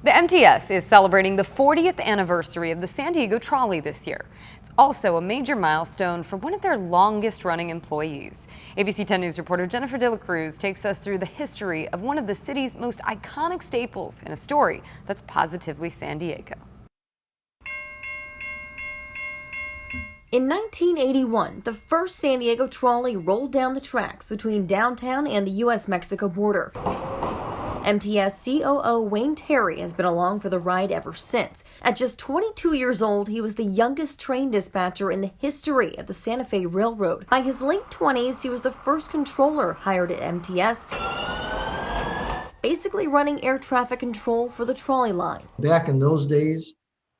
The MTS is celebrating the 40th anniversary of the San Diego Trolley this year. It's also a major milestone for one of their longest-running employees. ABC 10 News reporter Jennifer De La Cruz takes us through the history of one of the city's most iconic staples in a story that's positively San Diego. In 1981, the first San Diego Trolley rolled down the tracks between downtown and the U.S.-Mexico border. MTS COO Wayne Terry has been along for the ride ever since. At just 22 years old, he was the youngest train dispatcher in the history of the Santa Fe Railroad. By his late 20s, he was the first controller hired at MTS, basically running air traffic control for the trolley line. Back in those days,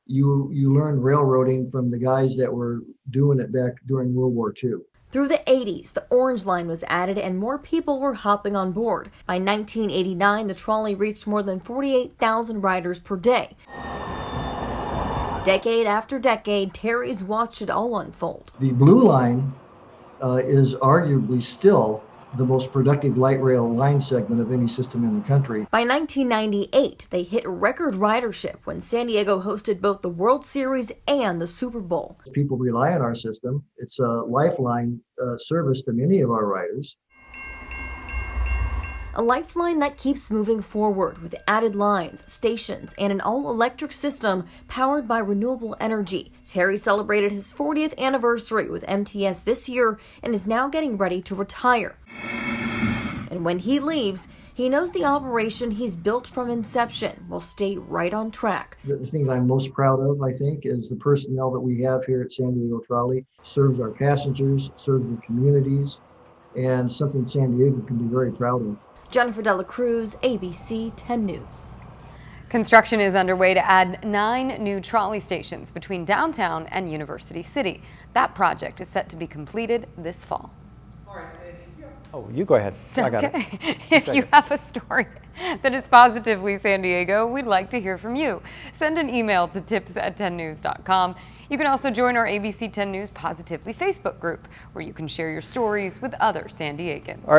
you learned railroading from the guys that were doing it back during World War II. Through the 80s, the Orange Line was added and more people were hopping on board. By 1989, the trolley reached more than 48,000 riders per day. Decade after decade, Terry's watched it all unfold. The Blue Line is arguably still the most productive light rail line segment of any system in the country. By 1998, they hit record ridership when San Diego hosted both the World Series and the Super Bowl. People rely on our system. It's a lifeline service to many of our riders. A lifeline that keeps moving forward with added lines, stations, and an all-electric system powered by renewable energy. Terry celebrated his 40th anniversary with MTS this year and is now getting ready to retire. And when he leaves, he knows the operation he's built from inception will stay right on track. The thing I'm most proud of, I think, is the personnel that we have here at San Diego Trolley. Serves our passengers, serves the communities, and something San Diego can be very proud of. Jennifer De La Cruz, ABC 10 News. Construction is underway to add 9 new trolley stations between downtown and University City. That project is set to be completed this fall. Oh, you go ahead. I got it. If you have a story that is positively San Diego, we'd like to hear from you. Send an email to tips@10news.com. You can also join our ABC 10 News Positively Facebook group, where you can share your stories with other San Diegans. All right.